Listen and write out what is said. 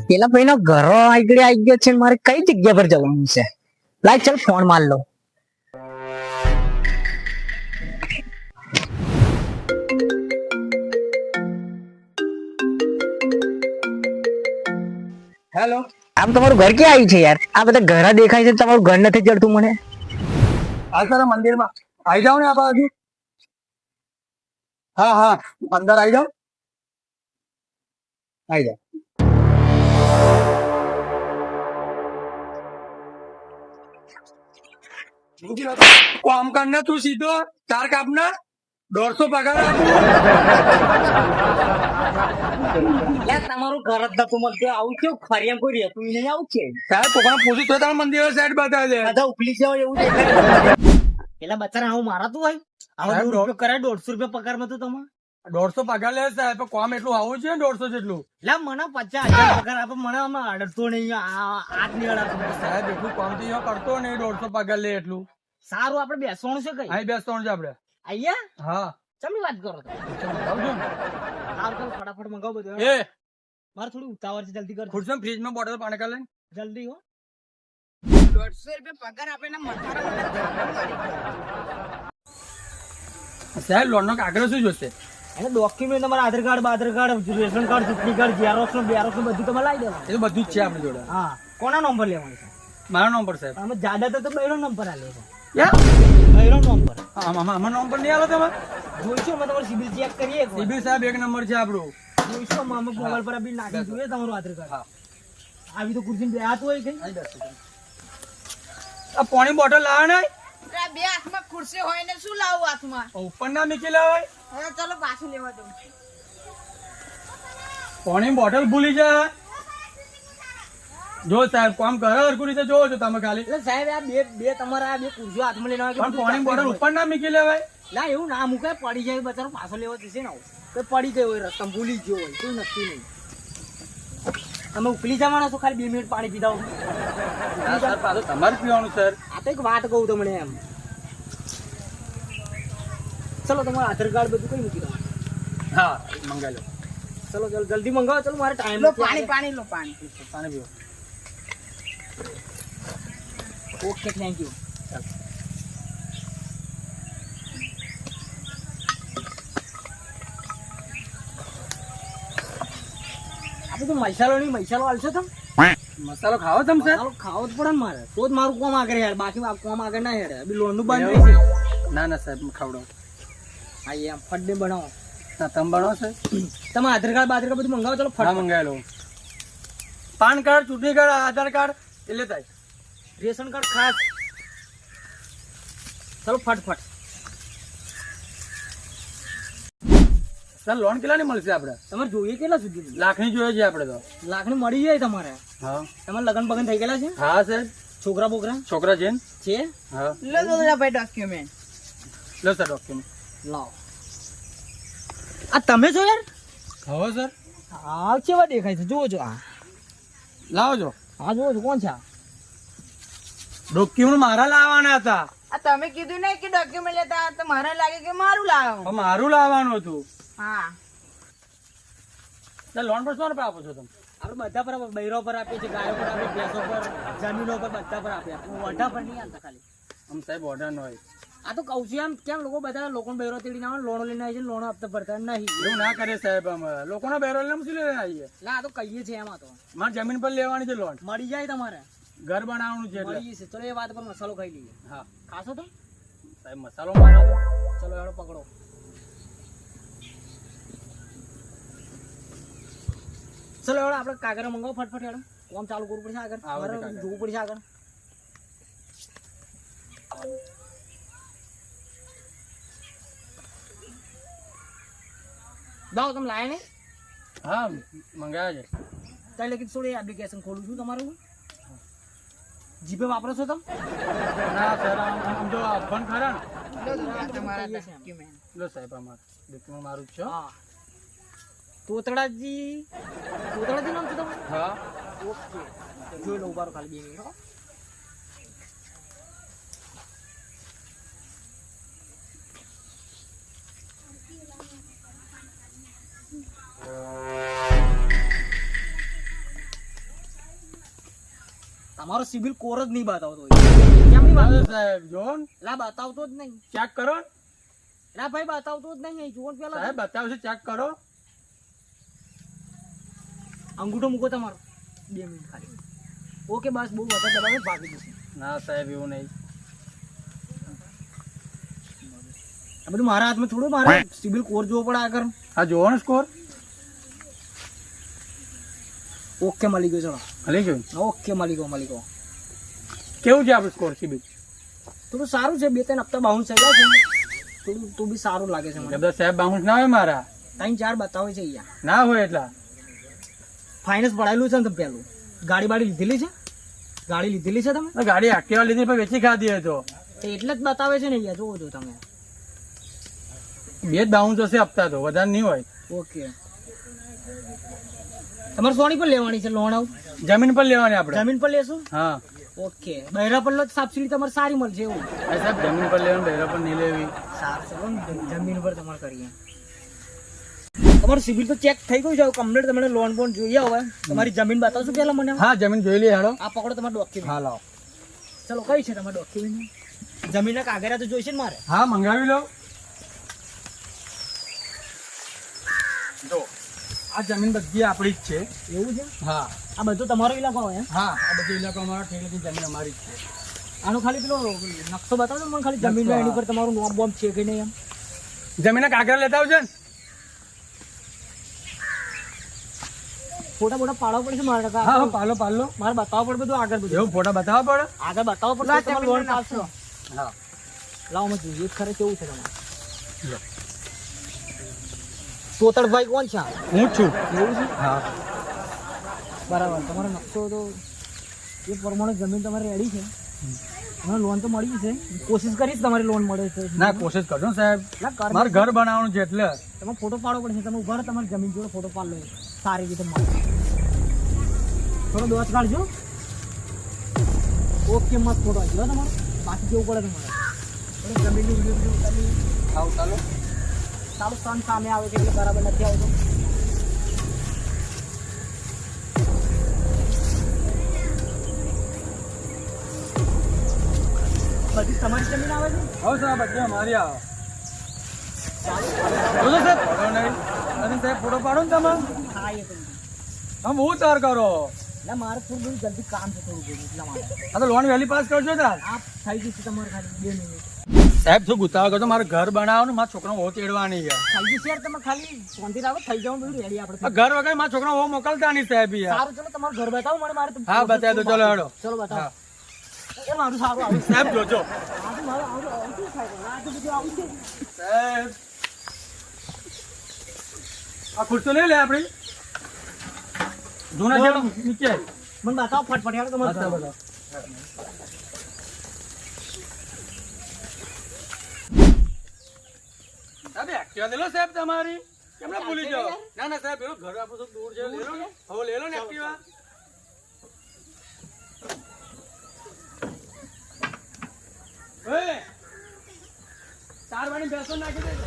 પેલા ભાઈ નો ઘર આગળ આવી ગયો છે, મારે કઈ જગ્યા પર જવાનું છે? લાય ચાલ ફોન માર લો. હેલો, આમ તમારું ઘર ક્યાં આવ્યું છે યાર? આ બધા ઘર દેખાય છે, તમારું ઘર નથી જડતું મને. હાલ તારા મંદિરમાં આવી જાઓ ને આ બાજુ. હા હા, અંદર આવી જાઓ. આવી જાઓ. કામ કર ને તું સીધો ચાર કાપ ના 150 પગાર આપું. તમારું ઘર જ નતું મળતું. આવું કેવું ફરિયામ કોઈ રહેતું નહીં. આવું છે સાહેબ કોકના પૂછ્યું તો તારા મંદિર સાઈડ બતાવે છે. બધા ઉપલી છે એવું દેખાય. પેલા બચારા આવું મારાતું હોય. આવું સાહેબ, 100 રૂપિયા કરાય, 150 રૂપિયા પગાર માં તો તમારે. 150 પગાર લે સાહેબ, પણ કામ એટલું આવું છે ને 150 જેટલું. એટલે મને 50,000 પગાર આપે, મને આમાં અડતો નહીં. આજ નહીં અડાતું. સાહેબ એટલું કામ તો અહીંયા કરતો ને 150 પગાર લે એટલું. સારું, આપડે બેસવાનું છે કઈ? અહીં બેસવાનું છે આપડે. અહીંયા હા ચમની વાત કરો તો. આવજો ને. સારું, ચાલો ફટાફટ મંગાવો બધું. એ મારે થોડી ઉતાવળ છે, જલ્દી કર. ખુરશી ફ્રીજમાં બોટલ પાણી કાઢ લે. જલ્દી હો. 150 રૂપિયા પગાર આપે ને સાહેબ લોન નો કાગળ શું જોશે? એને ડોક્યુમેન્ટ તમારા આધાર કાર્ડ, બાધાર કાર્ડ, રેશન કાર્ડ, ચૂંટણી કાર્ડ, ઝેરોક્સ નો બેરોક્સ નો બધું તમારે લાવી દેવાનું. એ તો બધું જ છે આપણી જોડે. હા, કોના નંબર લેવાનો છે? મારો નંબર સાહેબ. અમે જાડા તો બૈરો નંબર આલે છે. યા બૈરો નંબર આમાં નંબર નહીં આલો તમે? જોઈશું અમે તમારું સિબિલ ચેક કરીએ એકવાર. સિબિલ સાહેબ એક નંબર છે આપણું. જોઈશું અમે મોબાઈલ પર બી નાખી જોઈએ તમારું આધાર કાર્ડ. હા. આવી તો ખુરશી બે હાથ હોય કઈ. આ પાણી બોટલ લાવે ને બે હાથમાં ખુરશી હોય ને શું લાવું હાથમાં? ઉપર ના મૂકી લાવાય. હવે ચલો પાછું લેવા દઉં. પાણી બોટલ ભૂલી જાય. જો સાહેબ કામ કરે હરખું રીતે જોવો છો તમે ખાલી. એટલે સાહેબ આ બે તમારા આ બે ખુરશીઓ હાથમાં લઈને આવે કે પણ પાણી બોટલ ઉપર ના મૂકી લેવાય. ના એવું ના મુકાય, પડી જાય બચારો પાછો લેવા જશે ને. તો પડી ગયો હોય રસ્તા ભૂલી ગયો હોય કોઈ નક્કી નહીં. તમે ઉકલી જવાના છો, ખાલી 2 મિનિટ પાણી પીધા હો. સર પાછું તમારે પીવાનું સર. આ તો એક વાત કહું તમને એમ. ચલો તમારું આધાર કાર્ડ બધું કઈ મૂકી દો. હા મંગાવી લો. ચલો ચલો જલ્દી મંગાવો. ચલો મારે ટાઈમ લો પાણી પાણી લો પાણી. પાણી પીવો. Okay, thank you. આ બધું મસાલો નહીં, મસાલો હાલશો તમે? મસાલો ખાવો તમે સર? મસાલો ખાવો જ પડે ને મારે, તો જ મારું કોમ આગળ યાર. બાકી કોમ આગળ ના યાર. અભી લોન નું બંધ છે. ના ના સાહેબ ખાવડાવો. હા એમ ફટ દે બનાવો. ના તમે બનાવો સર. તમે આધાર કાર્ડ બાધાર કાર્ડ બધું મંગાવો. ચલો હા ફટ. મંગાવી લો. પાન કાર્ડ, ચૂંટણી કાર્ડ, આધાર કાર્ડ એ લેતા આય. રેશન કાર્ડ ખાસ. ચલો ફટફટ. સર લોન કેટલાની મળશે આપણે? તમારે જોઈએ કેટલા સુધી? લાખની જોઈએ છે આપણે તો. લાખની મળી જાય તમારે. હા તમારે લગન બગન થઈ ગયેલા છે? હા સર. છોકરા બોકરા છોકરા છે ને? છે? હા લો લો લો ભાઈ ડોક્યુમેન્ટ. લો સર ડોક્યુમેન્ટ. લાવો. આ તમે છો યાર? હવે સર હા કેવા દેખાય છે? જોવો છો. હા લાવો છો. હા જોવો છો. કોણ છે આ? ડોક્યુમેન્ટ મારા લાવવાના હતા. આ તમે કીધું ને કે ડોક્યુમેન્ટ લેતા તો મારે લાગે કે મારું લાવો. પણ મારું લાવવાનું હતું. હા સર લોન પર શું આપો છો તમે? આપણે બધા પર બૈરો પર આપીએ છીએ, ગાયો પર આપીએ, ભેંસો પર, જમીનો પર, બધા પર આપીએ. ઓઢા પર નહીં આવતા ખાલી. આમ સાહેબ ઓર્ડર નો હોય. આ તો કહું છું એમ કેમ લોકો બધા લોકોને બૈરો તેડીને આવે, લોણો લઈને આવે છે, લોણો આપતા પડતા નહીં. એવું ના કરે સાહેબ. અમે લોકોના બેરો લઈને શું લઈને આવીએ? ના આ તો કહીએ છીએ એમાં તો. મારે જમીન પર લેવાની છે લોન. મળી જાય તમારે. ઘર બનાવવાનું છે એટલે. મળી જશે. ચલો એ વાત પર મસાલો ખાઈ લઈએ. હા ખાશો તો? સાહેબ મસાલો મારો તો. ચલો એનો પકડો. ચલો એવડો આપણે કાગળ મંગાવો ફટફટ. એડો કોમ ચાલુ કરવું પડશે આગળ. આવો છે મારે કાગળ. જોવું પડશે આગળ. લાવો તમે લાયા ને? હા મંગાવ્યા છે. તારે લેકિન થોડી એપ્લિકેશન ખોલું છું તમારું. જીપે વાપરો છો તમે? ના સર આમ તો ફોન ખરા ને. લો લો આ તમારા ડોક્યુમેન્ટ. લો સાહેબ અમારે ડોક્યુમેન્ટ મારું જ છે. હા તોતડાજી. તોતડાજી નામ છે તમારું? હા ઓકે જોઈ લો. ઉભારો ખાલી 2 મિનિટ. હો. તમારો સિબિલ કોર જ નહીં બતાવતો હોય. કેમ નહીં હા બતાવતો? સાહેબ જો એલા બતાવતો જ નહીં. ચેક કરો એલા ભાઈ બતાવતો જ નહીં. જુઓ ને પેલા સાહેબ બતાવશે ચેક કરો. અંગૂઠો મૂકો તમારો 2 મિનિટ ખાલી. ઓકે બસ બહુ વધારે દબાવે ભાગી જશે. ના સાહેબ એવું નહીં. આ બધું મારા હાથમાં થોડું, મારે સિબિલ કોર જોવો પડે આગળ. આ જોવો ને સ્કોર ઓકે મળી ગયો. ચલો મળી ગયું. ઓકે મળી ગયો. કેવું છે આપણું સ્કોર સિબિલ? થોડું સારું છે. 2-3 હપ્તા બાઉન્સ થઈ ગયા છે. થોડું તું બી સારું લાગે છે મને. બધા સાહેબ બાઉન્સ ના હોય મારા. 3-4 બતાવે છે અહીંયા. ના હોય એટલા. ફાઇનાન્સ પડાયેલું છે ને તમે પેલું? ગાડી બાડી લીધેલી છે? ગાડી લીધેલી છે તમે? ગાડી એક્ટિવા લીધી પણ વેચી ખાધી હતો. તો એટલે જ બતાવે છે ને અહીંયા. જોવો છો તમે. 2 જ બાઉન્સ હશે હપ્તા તો, વધારે નહીં હોય. ઓકે. તમારે સોની પર લેવાની છે લોન? આવું જમીન પર લેવાની આપણે. જમીન પર લેશો? હા ઓકે. બહેરા પર લો સબસિડી તમારે સારી મળશે એવું. હા સાહેબ જમીન પર લેવાની, બહેરા પર નહીં લેવી. સારું છે. જમીન પર તમારે કરીએ. તમારું સિબિલ તો ચેક થઈ ગયું છે. કમ્પ્લીટ તમને લોન બોન જોઈએ. હવે તમારી જમીન બતાવશો પેલા મને? હા જમીન જોઈ લઈએ હેડો. આ પકડો તમારા ડોક્યુમેન્ટ. હા લાવો. ચલો કઈ છે તમારા ડોક્યુમેન્ટ? જમીનના કાગળિયા તો જોઈશે ને મારે? હા મંગાવી લો. જો આ જમીન બધી આપણી જ છે. એવું છે? હા આ બધું તમારો ઇલાકો હોય એમ? હા આ બધી ઇલાકો અમારા ઠેકેથી જમીન અમારી જ છે. આનો ખાલી પેલો નકશો બતાવજો મને ખાલી જમીન એની પર તમારું નોમ બોમ્બ છે કે નહીં એમ. જમીનના કાગળ લેતા આવજો ને. ફોટા બોટા પાડવા પડશે મારે? હા હા પાલો પાલો મારે બતાવવા પડે બધું આગળ. બધું એવું ફોટા બતાવવા પડે. આગળ બતાવવા પડે તો તમારે લોન પાડશો. હા લાવો મને જોઈએ ખરે કેવું છે તમારે. તોતડભાઈ કોણ છે આ? હું જ છું. એવું છે? હા બરાબર. તમારો નકશો તો એ પ્રમાણે જમીન તમારે રેડી છે. મને લોન તો મળી છે. કોશિશ કરીશ તમારી લોન મળે છે. ના કોશિશ કરજો ને સાહેબ. ના કર. મારે ઘર બનાવવાનું છે એટલે. તમે ફોટો પાડવો પડશે. તમે ઉભા રહો, તમારી જમીન જોડે ફોટો પાડ લો સારી રીતે મળે. થોડો દોત કાઢજો. ઓકે મસ્ત ફોટો આવજો તમારો. બાકી કેવું પડે તમારે? થોડો જમીનની વિડીયો ઉતારી. આવ ચાલો. સારું સન સામે આવે છે એટલે બરાબર નથી આવતો. બધી તમારી જમીન આવે છે? હવે સાહેબ બધી અમારી આવે. બોલો સાહેબ ફોટો નહીં. અને સાહેબ ફોટો પાડો ને તમે. હા એ તો. તમે બહુ તાર કરો. ના મારે થોડું જલ્દી કામ છે થોડું બધું એટલા માટે. આ તો લોન વહેલી પાસ કરજો તાર. આ થઈ જશે તમારે ખાલી 2 મિનિટ. સાહેબ શું ગુતાવો કરજો, મારે ઘર બનાવવાનું, મારા છોકરાને બહુ તેડવાની છે. થઈ જશે યાર. તમે ખાલી શાંતિ રાખો. થઈ જવાનું બધું રેડી આપણે. આ ઘર વગર મારા છોકરાને બહુ મોકલતા નહીં સાહેબ યાર. સારું ચલો તમારું ઘર બતાવો મને. મારે તો હા બતાવી દો. ચલો હેડો. ચલો બતાવો. હા. એ મારું સારું આવ્યું. સાહેબ જોજો. મારું આવતું થાય છે. આ તો બધું આવું છે. સાહેબ આ ખુરશો લઈ લે આપણી જૂના જેમ નીચે. મને બતાવો ફટફટ યાર તમારું ઘર. બતાવો. સાહેબ એક્ટિવા લઈ લો સાહેબ તમારી. કેમ ના ભૂલી જાઓ? ના ના સાહેબ એવું ઘર આપણું તો દૂર છે. લઈ લો ને. હવે લઈ લો ને એક્ટિવા. ઓય 4 વાળી બેસો નાખી દેજો.